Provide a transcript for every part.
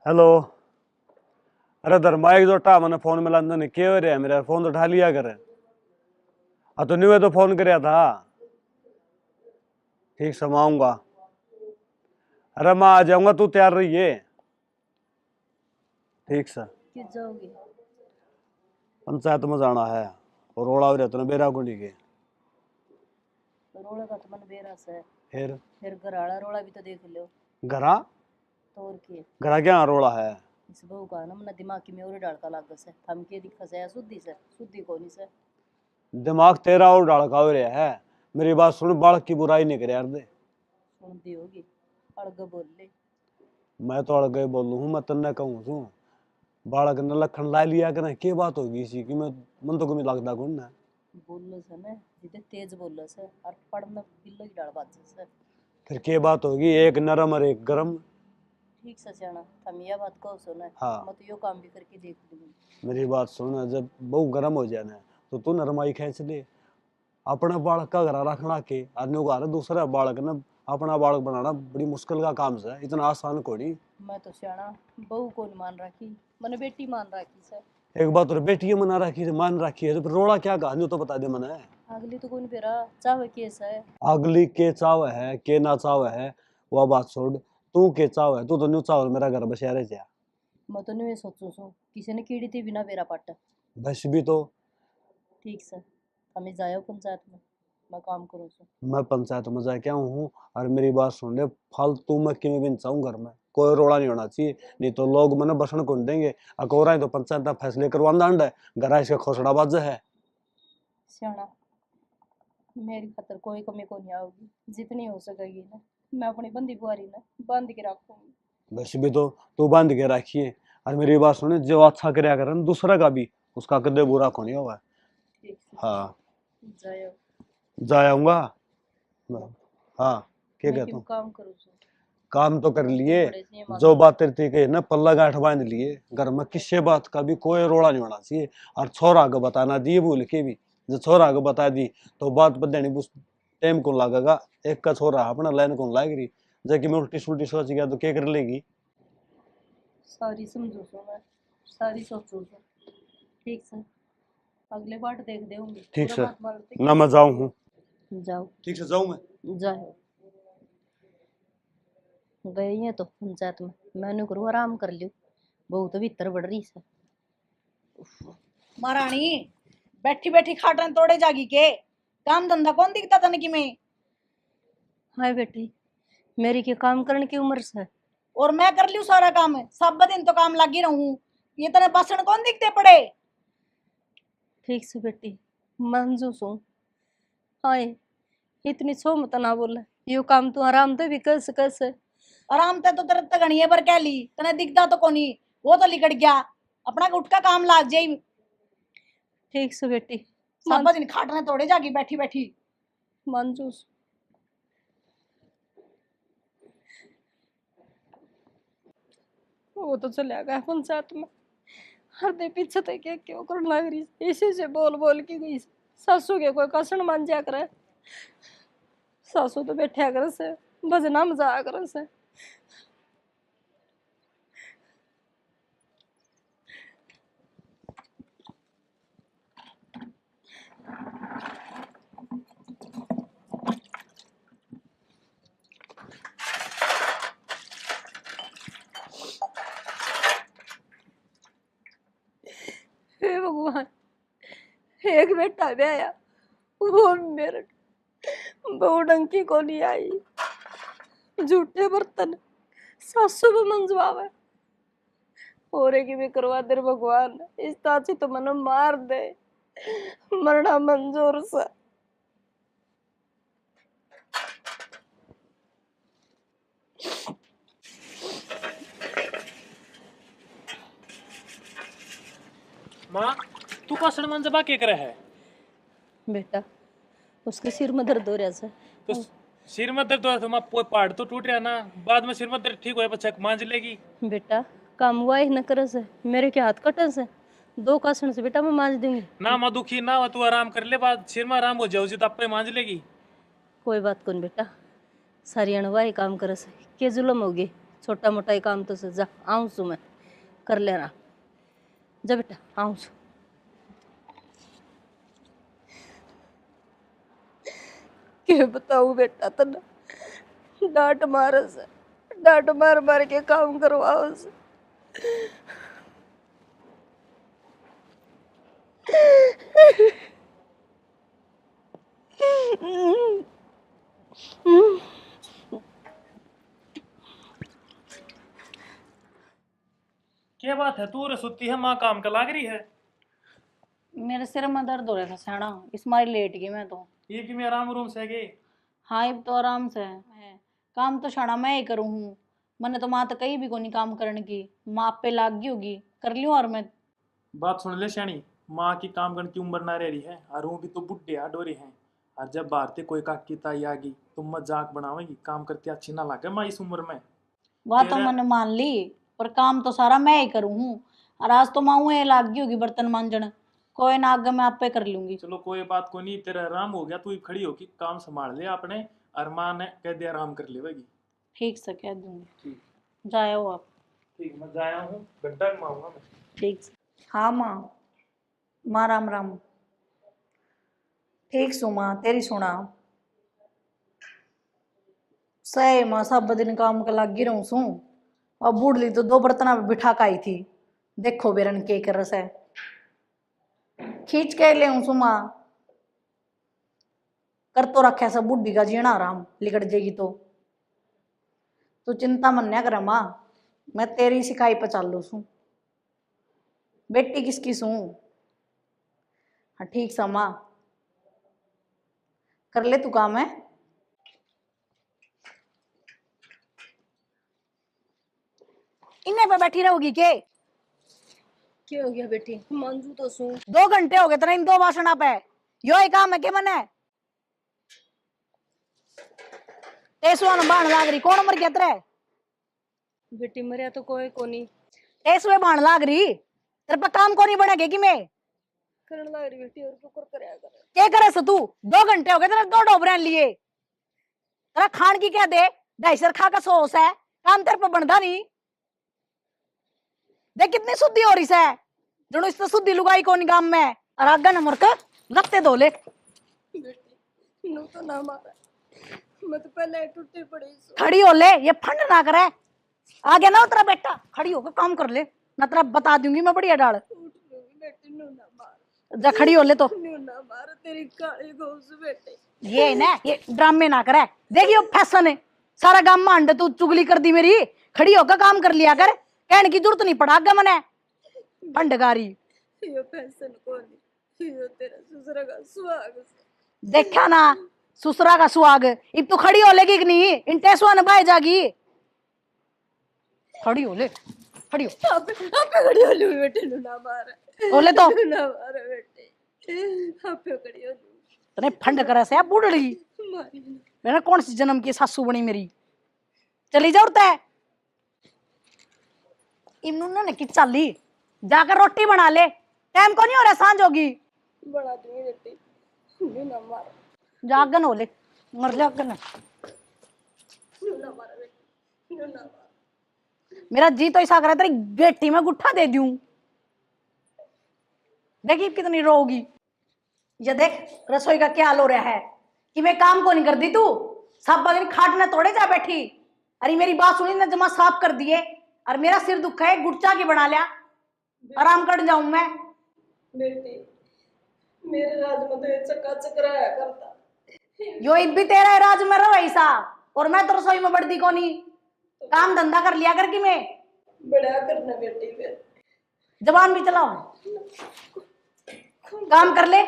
Hello. अरे धर्माइक जो टा मैंने फोन मिला ने के हो रहा मेरा फोन तो उठा लिया करे। तो नहीं तो फोन कराया था। ठीक समाऊंगा। अरे मैं आ जाऊंगा, तू तैयार रहिए। ठीक सर। किस जाओगे? पंचायत में जाना है और रोड़ा हो रहता ना बेरा गुंडी के। रोड़ा का तो मन बेरा से फिर घराड़ा रोड़ा भी तो देख लो। घरा तो और के घरा क्या रोड़ा है? इस बहू का ना मन दिमाग की में और डालका लाग से हम के दिखा से शुद्धि कोनी से। दिमाग तेरा और डालका हो रहा है। मेरी बात सुन, बालक की बुराई नहीं करे यार दे। सुनती होगी अड़ग बोल ले। मैं तो अड़ गए बोलू हूँ, मैं तन्ने कहूँ तू बालक ने लखन ला लिया कि नहीं, के बात होगी इसी की मैं मन तो कमी लगता कौन ना बोलो से ना जिते तेज बोलो से और पढ़ना बिल्लो की डाल बात से। फिर के बात होगी, एक नरम और एक गरम। ठीक से जाना हम यह बात को सुना। हाँ। मैं तो यो काम भी करके देख लूंगी। मेरी बात सुन, जब बहु गर्म हो जाए ना तो तू नरमाई खींच ले। अपना बालक का घर रखना के आदमी को घर दूसरा बालक ना अपना बालक बनाना बड़ी मुश्किल का काम है, इतना आसान कोनी। मैं तो सियाना बहू को नहीं मान रखी, मैंने बेटी मान रखी से। एक बात और बेटी मना रखी है, मान रखी है तो फिर रोड़ा क्या कहानी तो बता दे मने। अगली तो कोई पेरा चाहे केस है। अगली के चाव है के ना चाव है वो बात छोड़। तू के चाव है, तू तो न्यू चाव मेरा घर बस रह जा। मैं तो नहीं सोचू सू किसी ने कीड़ी थी बिना बेरा पाटा। बस भी तो ठीक से हमें जायो पंचायत में, मैं काम करूँ सू। मैं पंचायत में जाके आऊँ हूँ। और मेरी बात सुन ले, फालतू मैं किमें भी चाहूँ घर में कोई रोड़ा नहीं होना चाहिए, नहीं तो लोग मैंने बसन कौन देंगे। अकोरा तो पंचायत का फैसले करवाना है, घर इसका खोसड़ा बाज है। सियाना मेरी खातर कोई कमी को नहीं आओगी, जितनी हो सकेगी ना मैं अपनी बंदी बुआरी ना बांध के रखूंगी। बस भी तो तू बांध के रखिए। और मेरी बात सुने, जो अच्छा करया करे दूसरा का भी उसका कदे बुरा को नहीं होगा। ठीक से हाँ जायो। जा आऊंगा। हाँ क्या मैं कहता क्यों हूँ, काम करूँ सू? काम तो कर दो दिन लिए। बड़े से ये जो मालूम बात तेरी थी कही ना, पल्ला गांठ बांध लिए घर में, किसी बात का भी कोई रोड़ा नहीं होना चाहिए। और छोरा को बताना दी भूल के भी, जो छोरा को बता दी तो बात बदलनी टाइम कौन लगेगा। एक का छोरा अपना लाइन कौन लाग रही, जबकि मैं उल्टी सुल्टी सोच गया तो क्या कर लेगी। सारी समझू सू मैं, सारी सोचू सू। ठीक से अगले बार देख देऊंगी ठीक पूरा से मत मारते। ना मैं जाऊँ हूँ। जाओ। ठीक से जाऊँ मैं। जाओ गई है तो पंचायत में मैंने करूँ आराम कर लियो, बहुत भीतर बढ़ रही से। महारानी बैठी बैठी खाटन तोड़े जागी के काम धंधा कौन दिखता था कि मैं। हाय बेटी मेरी के काम करने की उम्र से। और मैं कर लियो सारा काम, सब दिन तो काम लगी रहूं, ये तरह बासन कौन दिखते पड़े। ठीक से बेटी मंजू सू। हाय इतनी छो मत ना बोले, यो काम तू आराम दे भी कैसे। आराम ते तो तेरे तक गणिये पर कह ली, तने दिखता तो कोनी, वो तो लिकड़ गया, अपना उठ का काम लाग जाई। ठीक से बेटी सब दिन खाटने तोड़े जागी बैठी बैठी। मंजू सू। वो तो चला गया पंचायत में, हर दे पीछे थे क्या क्यों कर लग रही इसी से बोल बोल के गई। सासू के कोई कसन मान जा करे, सासू तो बैठा करे से भजना मजा करे से। हे भगवान एक बेटा भी आया, वो मेरे बहू डंकी को नहीं आई। झूठे बर्तन सासू भी मंजवावे और की भी करवा दे भगवान, इस ताची तो मन मार दे, मरना मंजूर सा। माँ तू कसण मन जबा के करे है? बेटा उसके सिर में दर्द हो रहा है। तो सिर में दर्द हो रहा था माँ, पहाड़ तो टूट रहा ना, बाद में सिर में दर्द ठीक होए बच्चा मांझ लेगी। बेटा काम हुआ ही न करे से, मेरे के हाथ कटे से, दो कासन से बेटा मैं मांझ दूंगी। ना माँ दुखी ना हो, तू आराम कर ले, बाद सिर में आराम हो जाओ जी तो आपे मांझ लेगी। कोई बात कौन बेटा, सारी अणवा ही काम करे से, के जुलम होगी छोटा मोटा ही काम तो से जा आऊँ सु मैं कर लेना। जा बेटा आऊँ सु। क्या बताऊँ बेटा तना डांट मार से, डांट मार मार के काम करवाओ से। क्या बात है, तू रे सुती है, माँ काम का लाग रही है। मेरे सिर में दर्द हो रहा था साना, इस मारी लेट गई मैं तो। ये कि मैं आराम रूम से गई। हाँ अब तो आराम से है। काम तो शाना मैं ही करूँ हूँ। मैंने तो माँ तो कहीं भी को नहीं काम करने की, माँ आप पे लाग गई होगी कर लियो। और मैं बात सुन ले श्याणी, माँ की काम करने की उम्र ना रह रही है, और वो भी तो बुढ़ी आ डोरी है। और जब भारतीय कोई काकी ताई आ गई तो मजाक बनावेगी, काम करती अच्छी ना लगे माँ इस उम्र में। वह तो तेरा मैंने मान ली, पर काम तो सारा मैं ही करूँ हूँ। और आज तो माँ ये लाग गई होगी बर्तन मांजन, कोई ना आगे मैं आप पे कर लूंगी। चलो कोई बात को नहीं, तेरा आराम हो गया, तू ही खड़ी होगी काम संभाल ले अपने। और माँ ने कह दिया आराम कर लेगी। ठीक से कह दूंगी। ठीक। जाओ आप। ठीक, मैं जाया हूँ, घंटा में आऊंगा मैं। ठीक से। हाँ माँ, माँ राम राम। ठीक सु माँ तेरी सुना। सही माँ सब दिन काम के लागी रहूं सू। और बूढ़ली तो दो बर्तना पे बिठा के आई थी, देखो बेरन के कर रस है, खींच के ले सु माँ। कर तो रखे सब बुढ़ी का जीना आराम, लिकट जाएगी तो तू चिंता मन न कर माँ, मैं तेरी सिखाई पे चालू सू। बेटी किसकी सू। हाँ ठीक सा माँ, कर ले तू काम है। इन्हें पे बैठी रहोगी के। क्या हो गया बेटी, मांजू तो सू। 2 घंटे हो गए तेरा इन 2 भाषण पे, यो ही काम है के मन है। तेसुआ बाण लाग रही, कौन मर गया तेरे। बेटी मरिया तो कोई कोनी। तेसुए बाण लाग रही, तेरे पे काम को नहीं बढ़ेगा कि मैं करने लग रही बेटी, और क्यों कर करया कर। क्या करे से तू। 2 घंटे हो गए तेरे 2 डोबरे लिए, तेरा खान की क्या दे, 250 खा का सोस है, काम तेरे पे बनता नहीं। देख कितनी शुद्धि हो रही है, जनो इससे शुद्धि लुगाई कौन काम में। और आगे न मुड़कर लगते धोले। बेटी नू तो ना मारा, मैं तो पहले टूटी पड़ी सू। खड़ी हो ले, ये फंड ना करे। आ गया ना तेरा बेटा, खड़ी होकर काम कर ले, ना तेरा बता दूंगी मैं बढ़िया डाल। उठ लूंगी बेटी, नू ना मार। जा खड़ी हो ले तो। नू ना मार, तेरी काली घोस बेटे। ये ना ये ड्रामे ना करे, देखियो फैशन है सारा काम मांड तू चुगली कर दी मेरी। खड़ी होकर काम कर लिया कर, कहने की जरूरत नहीं पड़ा मने भंडगारी। यो फैशन कोनी, यो तेरा ससुरा का सुहाग से। देखा ना ससुरा का सुहाग, अब तू खड़ी हो लेगी कि नहीं, इन टेसुआ न बाय जागी। खड़ी हो ले, खड़ी हो। आप खड़ी हो लू बेटे, नू ना मार। बोले तो नू ना मार बेटे, आप खड़ी हो लू। तने फंड करा से बुढ़ड़ी, मारी ना। मैंने कौन सी जन्म की सासू बनी मेरी। चली जा उड़ता है इन्होंने की चाली, जाकर रोटी बना ले, टाइम को नहीं हो रहा, सांझ होगी। बना दूंगी बेटी, नू ना मार। जागन हो ले, मर जागन। नू ना मार बेटी, नू ना मार। मेरा जी तो ऐसा कर रहा है तेरी बेटी में गुट्ठा दे दूं। देखी कितनी रोगी। ये देख रसोई का क्या हाल हो रहा है, कि मैं काम को नहीं कर दी तू, सब दिन खाटने तोड़े जा बैठी। अरे मेरी बात सुनी ना, जमा साफ कर दिए, और मेरा सिर दुखा है, गुटचा की बना लिया, आराम कर जाऊं मैं। बेटी मेरे राज में तो ये चकाचक रहा करता। यो ib भी तेरा है राज में रहो ऐसा, और मैं तो रसोई में बढ़ती को नहीं, काम धंधा कर लिया कर कि मैं। बड़ा करना बेटी, फिर जबान भी चलाओ, काम कर ले।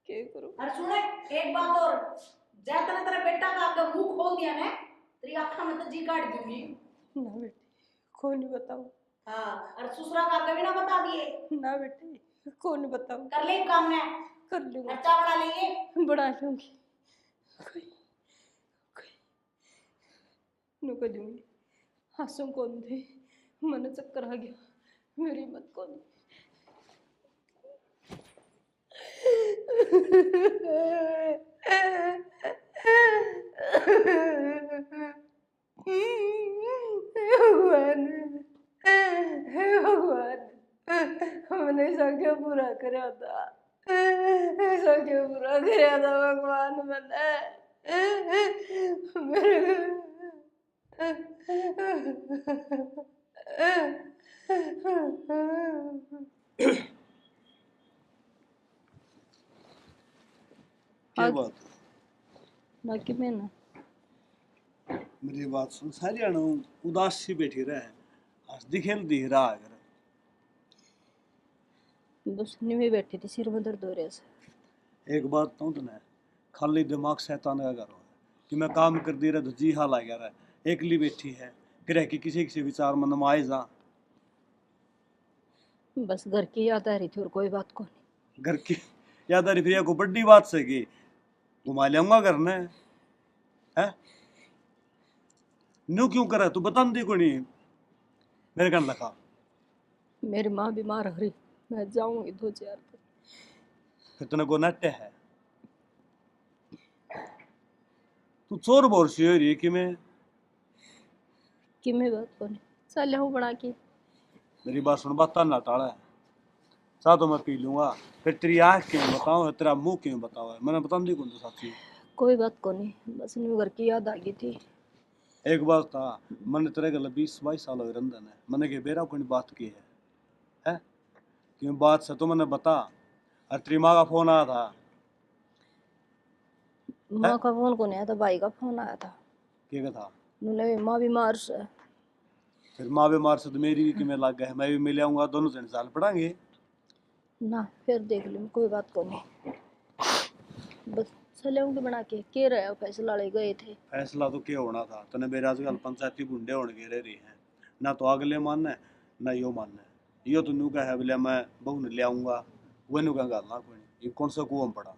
क्या करूं। अरे सुने एक बात और, जैसे ने तेरा बेटा का आगे मुंह खोल दिया ना, तेरी आंखों में तो जी काट दूंगी। ना बेटी कौन बताऊं। हाँ और ससुरा का आगे भी ना बता दिए। ना बेटी कौन बताऊं। कर ले काम ने, कर लूंगी, अच्छा बना लेंगे। बना लूंगी। नु कर दूंगी। हंसू कौन थे, मन चक्कर आ गया, मेरी मत कौन। करया था, ऐसा क्यों बुरा करया था भगवान मैंने क्या बात ना कि मैं ना मेरी बात सुन, सारी अनु उदास सी बैठी रहे, आज दिखेल दिख रहा है। बस नहीं में बैठी थी, सिर में दर्द हो रहा है। एक बात तो तुम्हें खाली दिमाग शैतान का घर हो कि मैं काम कर दी रहा तो जी हाल आ गया रहा, एकली बैठी है ग्रह की किसी किसी विचार मन में आए जा। बस घर की याद आ रही थी और कोई बात को नहीं। घर की याद आ रही, फिर को बड़ी बात से कि घुमा लियाऊंगा घर ने है। न्यू क्यों करा तू बता दी को नहीं मेरे कन लखा। मेरी माँ बीमार हो रही, मैं जाऊंगी 2-4 दिन। फिर तने को नट्टे है, तू चोर बोर सी हो रही है कि मैं बात को नहीं चल हूँ बना के। मेरी बात सुन, बात ना टाला है, चाह तो मैं पी लूंगा, फिर तेरी आँख क्यों बताओ, तेरा मुंह क्यों बताओ, मैंने बता दी कौन तो साथी। कोई बात को नहीं, बस न्यू घर की याद आ गई थी। एक बात था, मैंने तेरे गल 20-22 साल हो रंधन है, मैंने के बेरा कोई बात की है क्यों बात से तो मैंने बता। और तेरी माँ का फोन आया था, माँ का फोन को नहीं आया था, भाई का फोन आया था। क्या था? उन्होंने माँ बीमार से। फिर माँ बीमार से तो मेरी भी किमें लग गया है, मैं भी मिल आऊंगा, दोनों जन साल पढ़ांगे ना। फिर देख लूँ, कोई बात को नहीं, बस चले होंगे बना के रहे फैसला ले गए थे। फैसला तो क्या होना था, तने बेराजगार पंचायती बुंडे होने के रह रही हैं ना, तो अगले मानना है ना यो मानना है। यो तो नू का है बोले मैं बहू ने ले आऊंगा, वह नू का गालना कोई नहीं, ये कौन सा कुआं पड़ा।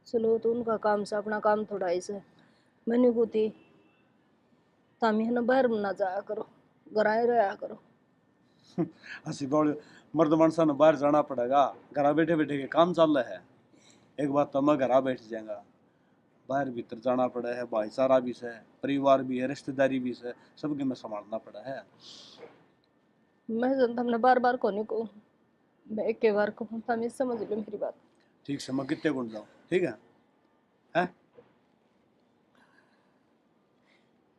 चलो तो उनका काम से अपना काम थोड़ा ऐसे मैंने को थी तामी है ना, बाहर ना जाया करो, घर आए रहा करो। हंसी बोल, मर्द मानसा ने बाहर जाना पड़ेगा, घर बैठे बैठे के काम चल रहा है। एक बात तो मैं घर बैठ जाएगा, बाहर भीतर जाना पड़ा है, भाईचारा भी है, परिवार भी है, रिश्तेदारी भी है, सबके में संभालना पड़ा है। मैं जनता हमने बार बार को नहीं कहूँ, मैं एक के बार कहूँ, तामी समझ लो मेरी बात। ठीक से मैं कितने गुण जाऊँ, ठीक है हैं?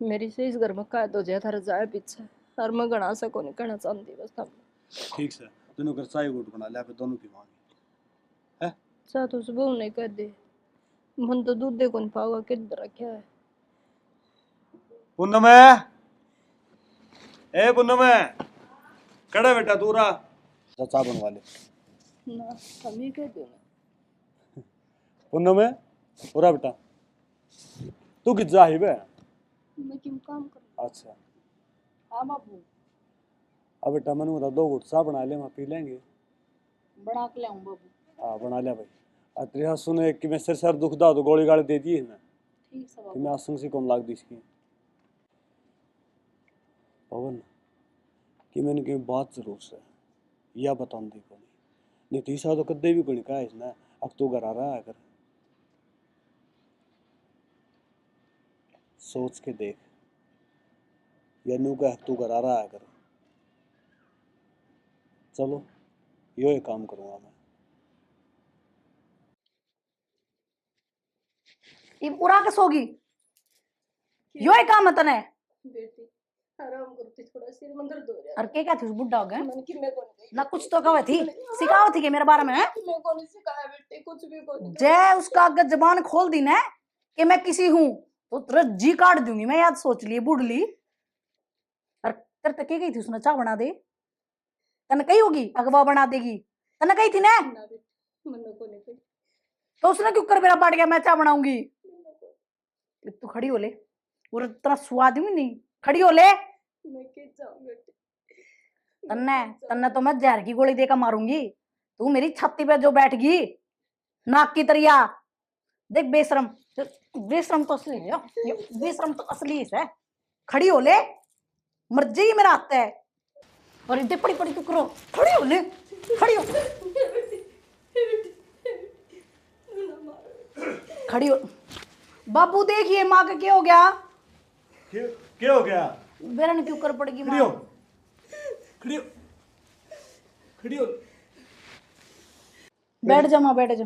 मेरी से इस घर में कैद हो जाए थारा जाए पीछे, और मैं गणा से को नहीं कहना चाहती बस हम। ठीक से दोनों कर चाय गुट बना लिया, फिर दोनों पीवांगे है। चाह तो सुबह नहीं कर दे, मन तो दूध दे कौन पाओगा, किधर रखा है। पुन्नम ए पुन्नम कड़ा बेटा तू रहा चाचा बनवा ले ना हम ही कह दो ना। पुन्नम पूरा बेटा तू कित जा ही बे। मैं क्यों काम कर। अच्छा हाँ बाबू अब बेटा मैंने बता 2 घुट चाय बना ले, मैं पी लेंगे। बना के लाऊं बाबू। हाँ बना लिया भाई। और तेरे सुने कि मैं सर दुखदा तो गोली गाड़ी दे दी है ना, ठीक है कि बाबू। मैं आसंग से कौन लाग दी इसकी पवन कि मैंने कहीं बात जरूर से या बता दी को नहीं तीसरा तो कदे भी कोई कहा इसने, अब तू घर आ रहा है कर सोच के देख, या नू का तू घर आ रहा है कर। चलो यो एक काम करूंगा मैं। ये पूरा के सोगी यो ही काम है तने। बेटी आराम करती, थोड़ा सिर में दर्द हो रहा है। और के क्या थी उस बुड्ढा हो गया मन की मैं कौन ना, कुछ तो कहे थी सिखाओ थी के मेरे बारे में है? मैं कौन सिखाया बेटे, कुछ भी कौन। जय उसका अगर जबान खोल दी ना कि मैं किसी हूं तो तेरा जी काट दूंगी मैं, याद सोच ली बुढ़ली। और तेरे तक गई थी उसने चाह बना दे, तने कही होगी अगवा बना देगी, तने कही थी ना मन को नहीं कही तो उसने क्यों कर मेरा पाट गया मैं चाह बनाऊंगी। तू खड़ी हो ले, और इतना स्वाद भी नहीं, खड़ी हो ले। मैं के जाऊं बेटे, तन्ने तन्ने तो मैं जहर की गोली देकर मारूंगी, तू मेरी छाती पे जो बैठ गई नाक की तरिया। देख बेशरम, बेशरम तो असली है, बेशरम तो असली है। खड़ी हो ले, मर जाएगी मेरा हाथ है। और इतने पड़ी पड़ी तू करो, खड़ी हो ले, खड़ी हो, खड़ी हो। बाबू देखिए माँ का क्या हो गया, क्या हो गया? बेरन क्यों कर पड़ेगी खड़ी हो, माँ। खड़ी हो, खड़ी हो। बैठ जा मां, बैठ जा।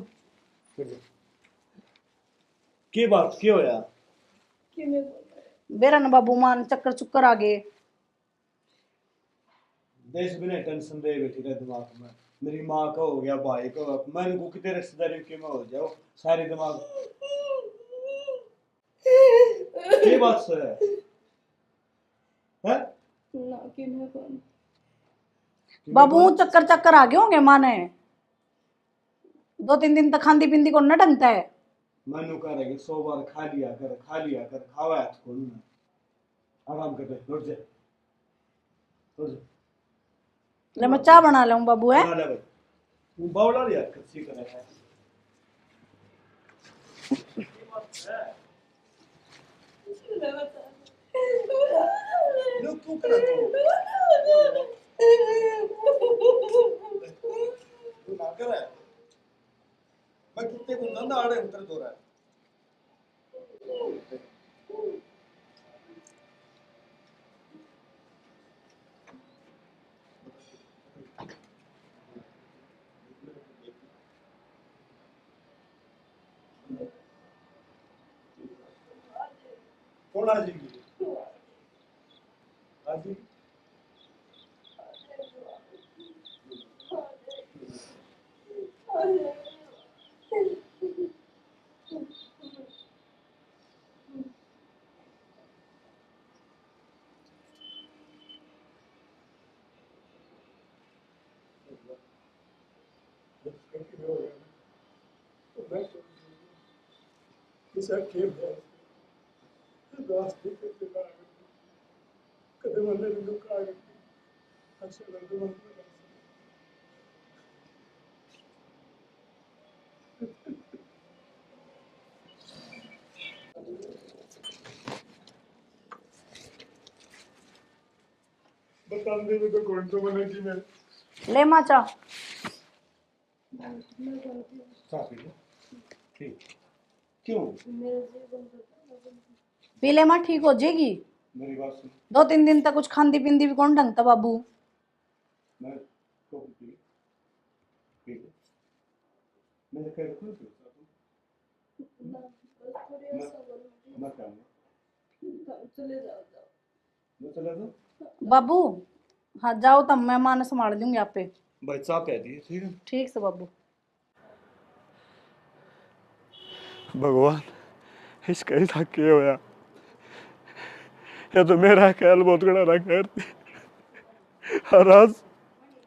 की बात क्यों होया? बेरा न बाबू मान चक्कर चुक्कर आ गए। देश बिना टेंशन दे बैठी रहे दिमाग में। मेरी माँ का हो गया, भाई का, मैंने को कितने रिश्तेदारी के में हो जाओ सारे दिमाग। ये बात सर है? बाबू चक्कर चक्कर आ गए होंगे माने, 2-3 दिन तक खांदी पिंदी को न ढंगता है। मैंने कह रहा कि 100 बार खा लिया कर खावा है तो ना आराम कर ले, लौट जा लौट जा। ले मैं चाय बना लूं बाबू है। बना ले भाई, तू बावला यार कच्ची करे है। लो तू कर तू ना कर है। मैं कितने को धंधा आड़े उतर दो रहा है। कौन आ जाएगी? आजी बताने में तो कौन तो बने जी मैं ले मां चा। ठीक क्यों? पी ले मां, ठीक हो जाएगी। मेरी बात सुन, 2-3 दिन तक कुछ खांदी पिंदी भी कौन ढंगता बाबू। मैं तो ठीक है मैं कह रहा हूँ मैं चले जाओ मैं चला जाऊँ बाबू। हाँ जाओ, तब मैं मां ने संभाल दूंगी आप पे। भाई चाह कह दिए ठीक है। ठीक से बाबू। भगवान इसका ही था क्या होया? ये तो मेरा ख्याल बहुत गड़ा रखा है और आज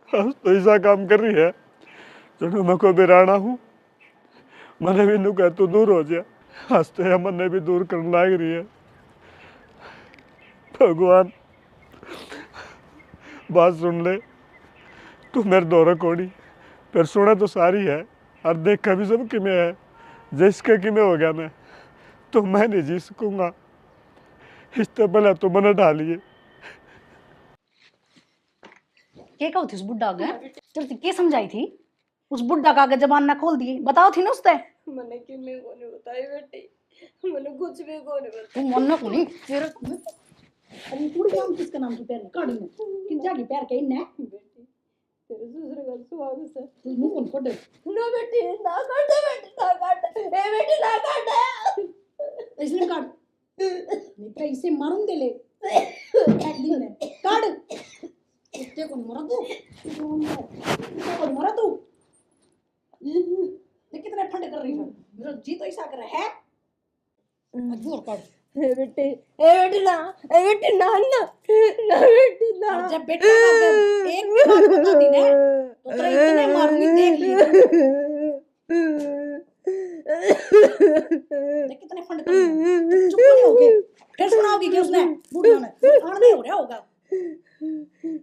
तो ऐसा काम कर रही है जो मैं को बिराना हूँ। मैंने भी नु कह तू दूर हो जा, हंसते हैं मैंने भी दूर करने लग रही है। भगवान बात सुन ले, तू मेरे दौरे कोड़ी फिर सुना तो सारी है और देखा भी सब कि मैं है जिसके कि मैं हो गया ना तो मैं नहीं जी सकूंगा। इससे पहले तो मैंने डालिए क्या कहू थी उस बुड्ढा का? चल क्या समझाई थी? उस बुड्ढा का आगे जबान ना खोल दिए, बताओ थी ना उसने। मैंने किन्ने को नहीं बताई बेटी, मैंने कुछ भी को नहीं बताया। तू मन को नहीं तेरे। अरे पूरी नाम किसका नाम की पैर काड़ी में किन जागी पैर के इन्ने बेटी तेरे दूसरे का स्वागत है। तू मुंह कौन कोड ना बेटी ना काट बेटी ना काट ए बेटी ना काट इसने काट नहीं तो इसे मारूं दे ले एक दिन में काट। इससे कौन मरा कौन मरा तू? देख कितने फंड कर रही है, मेरा जी तो ऐसा कर रहा है। जोर काट ए बेटी ना ना बेटी ना। और जब बेटा का एक बात बता दी ना तो तेरे इतने मारूंगी देख ली। देख कितने फंड कर रही है। चुप नहीं होगे फिर सुनाओगी कि उसने बुढ़िया ने आड़ नहीं हो रहा होगा।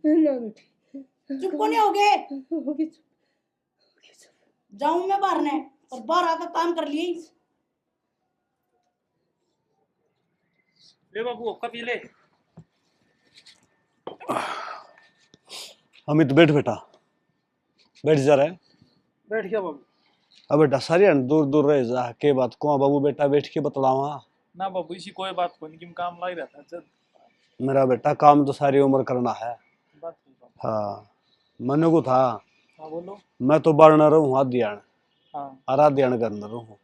ना बेटी चुप नहीं होगे। होगी चुप। जाऊं मैं बाहर ने और बाहर आकर काम कर लिए। ले बाबू आपका पी ले। अमित बैठ बेटा, बैठ जा रहा है। बैठ गया बाबू। अब बेटा सारी दूर दूर रह जा के बात को बाबू बेटा बैठ के बतलावा ना बाबू इसी कोई बात को नहीं कि काम लग रहता है जब मेरा बेटा काम तो सारी उम्र करना है। बात नहीं बाबू। हाँ मनु को था हाँ बोलो। मैं तो बारना रहूँ हाथ दिया हाँ आरा ध्यान करना रहूं।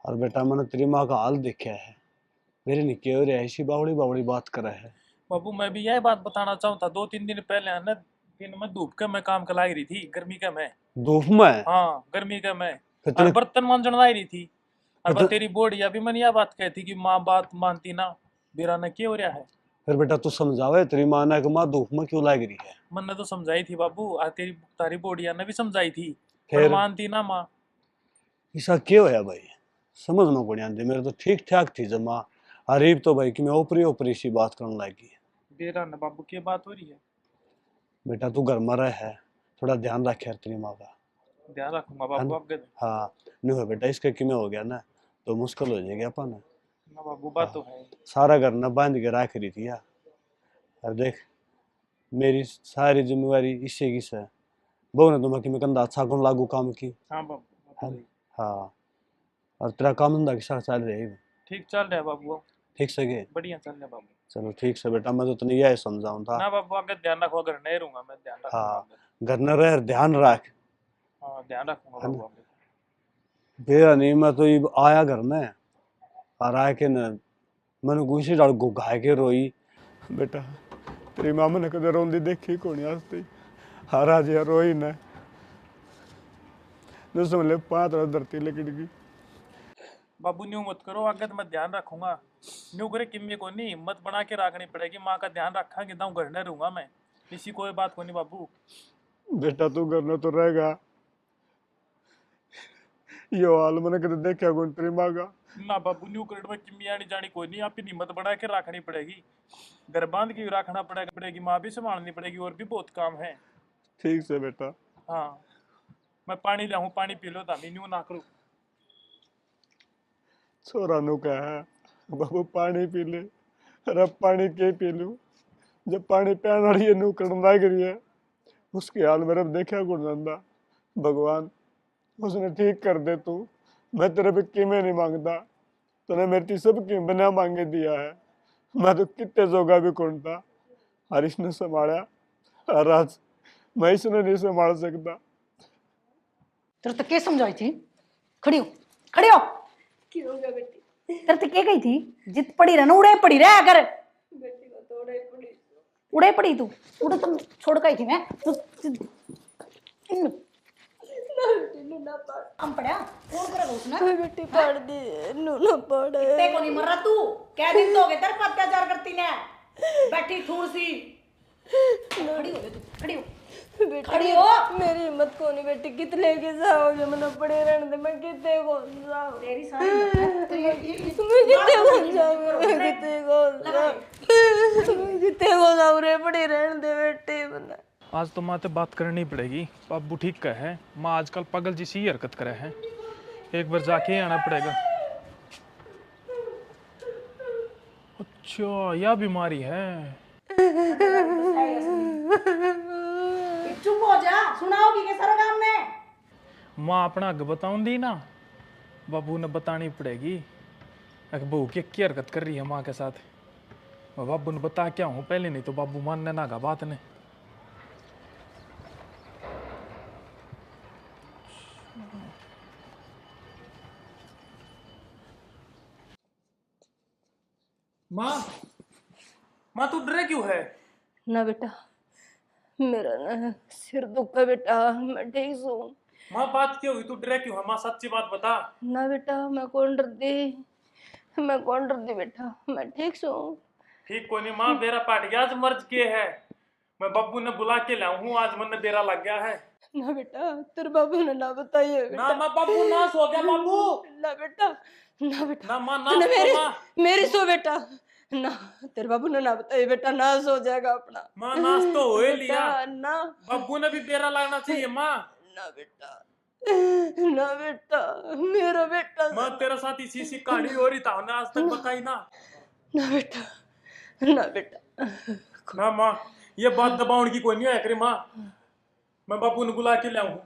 और बेटा मैंने तेरी माँ का हाल देखा है, मेरी निके हो रही ऐसी बावड़ी बावड़ी बात करे है। बाबू, मैं भी यही बात बताना चाहूँ था। 2-3 दिन पहले है ना, दिन में धूप के मैं काम कलाई रही थी, गर्मी के मैं। धूप में? हाँ, गर्मी के मैं। फिर और तूने बर्तन मांजन लाई रही थी। और फिर बस तू तेरी बोड़ी अभी मैंने यह बात कही थी कि माँ बात मानती ना, बेरा ने क्या हो रहा है। फिर बेटा तू समझावे तेरी माँ ने कि माँ धूप में क्यों लाग रही है। मैंने तो समझाई थी बाबू, और तेरी तारी बोड़िया ने भी समझाई थी, पर फिर मानती ना माँ। ऐसा क्यों होया भाई, समझ में कोनी आंदी। मेरे तो ठीक ठाक थी जमा, अरीब तो भाई कि मैं ऊपरी ऊपरी सी बात करने लगी। बेरा ने बाबू की बात हो रही है। बेटा तू घर में रह है, थोड़ा ध्यान रख यार तेरी माँ का, ध्यान रखूंगा है बाबू ना। अब। हाँ, नहीं हो बेटा इसके कि में हो गया ना तो मुश्किल हो जाएगी अपन। ना बाबू, हाँ, बात तो है। सारा घर न बांध के रख रही थी यार। और देख मेरी सारी जिम्मेवारी इससे की है, बहु ने तो मैं कि मैं कंधा अच्छा कौन लागू काम की, हाँ बाबू, बात तो है ना? है। हाँ, और तेरा काम धंधा के साथ चल रही है ठीक चल रहा है बाबू अब। ठीक से गे। बढ़िया चल रहा है बाबू। चलो ठीक से बेटा, मैं तो तने यही समझाऊं था। ना बाबू, अगर ध्यान रखो, अगर नहीं रहूंगा मैं, ध्यान रखूंगा हाँ, अगर। घर न रह ध्यान रख, हाँ, ध्यान रखूंगा है बाबू ना। अगर। बेरा नहीं मैं तो ये आया घर में, और आके न मैंने गुस्से डाल घाय के रोई। बेटा तेरी माँ मैंने कदे रोंदी देखी कोनी आज तक, हर आज यार रोई न जो समझ ले पाँच धरती लिकट गई। बाबू न्यू मत करो, अगर मैं ध्यान रखूंगा। न्यू करे किम्मी को नहीं, हिम्मत बना के रखनी पड़ेगी। माँ का ध्यान रखा कि घर नहीं रहूंगा मैं, इसी कोई बात को नहीं बाबू। बेटा तू घर में तो रहेगा, यो हाल मैंने कदे देखा कौन तेरी माँ का। ना बाबू, न्यू करे में किम्मी आनी जानी कोई नहीं, आप हिम्मत बना के रखनी पड़ेगी। घर बांध के रखना पड़ेगी, माँ भी संभालनी पड़ेगी, और भी बहुत काम है। ठीक से बेटा। हाँ, मैं पानी लाऊं, पानी पी लो तामी, न्यू ना करूँ। छोरा नु कहा है बाबू पानी पी ले, अरे पानी के पी लू, जब पानी पीने वाली है नु करन लाग रही है, उसके हाल मेरे देखा कौन जांदा। भगवान उसने ठीक कर दे तू, मैं तेरे पे किमें नहीं मांगता, तूने मेरी सब की बिना मांगे दिया है, मैं तो कितने जोगा भी कौन था। हरीश ने संभाला, और आज मैं इसने नहीं संभाल सकता। तेरे तो क्या समझाई थी, खड़ी हो, खड़ी हो। क्यों गया बेटी? तेरे तो क्या गई थी, जित पड़ी रह ना उड़े पड़ी रह अगर। बेटी को तो उड़ाई पड़ी। उड़े पड़ी तू, उड़े तुम छोड़ गई थी मैं ना बेटी नू ना पड़। हम पड़ा कौन करेगा उसने। ओए बेटी पड़ दी, नू ना पड़े। कितने को नहीं मर रहा तू, क्या दिन तो हो गए तेरे पर अत्याचार करती ने, बैठी ठूर सी। खड़ी हो तू, खड़ी हो, बेटी खड़ी हो। मेरी हिम्मत को नहीं बेटी, कितने के जाओगे, मैंने पड़े रहने दे, मैं कितने को जाऊं। तेरी सारी हिम्मत है, मैं कितने को जाऊं, मैं कितने को जाऊं, मैं कितने को जाऊं रे, पड़ी रहने दे बेटी बना। आज तो माँ से बात करनी पड़ेगी। बाबू ठीक कहे है, माँ आजकल पागल जैसी ही हरकत करे है। एक बार जाके ही आना पड़ेगा। अच्छा, यह बीमारी है। चुप हो जा, सुनाओगी के सारा काम में। माँ अपना अग बताऊंगी ना, बाबू ने बतानी पड़ेगी। बहू की हरकत कर रही है माँ के साथ। मैं बाबू ने बता क्या हूँ पहले, नहीं तो बाबू मानने ना गा बात ने। माँ, माँ तू डरे क्यों है? ना बेटा, मेरा ना सिर दुखा बेटा, मैं ठीक हूँ। माँ बात क्या हुई, तू डरे क्यों है? माँ सच्ची बात बता। ना बेटा, मैं कौन डरती बेटा, मैं ठीक हूँ। ठीक कोई नहीं माँ, बेरा पाट गया आज, मर्ज के है। मैं बब्बू ने बुला के लाऊं हूँ, आज मन बेरा लग गया है। ना बेटा, तेरे बाबू ने ना बताइए बेटा। ना माँ, बब्बू नाश हो गया बाबू। ना बेटा, ना बेटा, ना माँ, तूने नाश तो माँ। मेरी सो बेटा। ना, तेरे बाबू ने ना बताइए बेटा, नाश हो जाएगा अपना। माँ नाश तो हो ही लिया, बेटा, ना बब्बू ने भी बेरा लगना चाहिए माँ। ना बेटा, ना बेटा, मेरा बेटा। माँ तेरे साथ इसी सी कहानी हो रही था, हमने आज तक बताई ना। ना बेटा, ना बेटा। ना माँ, ये बात दबाउन की कोई नहीं है करे माँ। मैं बाबू ने बुला के लाऊं।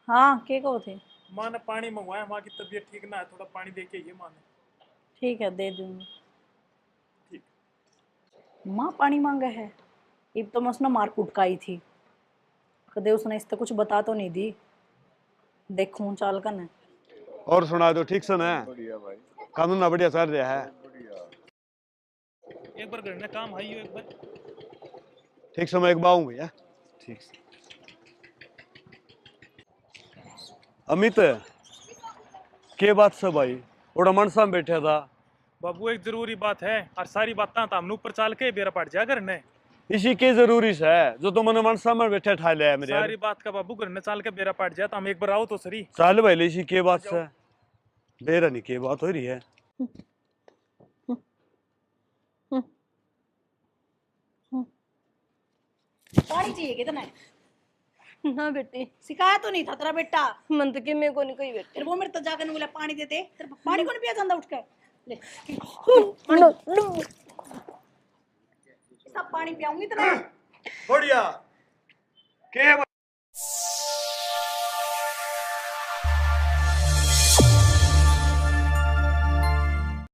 हाँ के कहो थे। माँ ने पानी मंगवाया, माँ की तबीयत ठीक ना है, थोड़ा पानी दे के ये माँ ने। ठीक है, दे दूंगी। ठीक। माँ पानी मांगा है, इब तो मैं उसने मार कूट का आई थी, कदे उसने इससे कुछ बता तो नहीं दी। देखूं चाल का न। और सुना दो ठीक से ना? कानून ना बढ़िया चल रहा है। एक बार घर में काम है एक बार। ठीक से मैं एक बार आऊंगी। ठीक से। अमित के बात से भाई ओड़ा मनसा में बैठा था। बाबू एक जरूरी बात है, और सारी बातें तो हमने ऊपर चाल के बेरा पड़ जा घर ने। इसी के जरूरी है जो तुमने मनसा में बैठे ठा लिया है मेरे। सारी बात का बाबू घर ने चाल के बेरा पड़ जाए तो हम एक बार आओ तो सही। चाल भाई इसी के बात से बेरा नहीं के बात हो रही है। पानी चाहिए कितना? ना बेटी, सिखाया तो नहीं था तेरा बेटा? मन तो कि मेरे को नहीं कोई बेटी। फिर वो मेरे तो जाकर बोला पानी देते, तेरे पानी को नहीं पिया जाता उठ के? ले सब पानी पियाऊंगी तेरा। बढ़िया के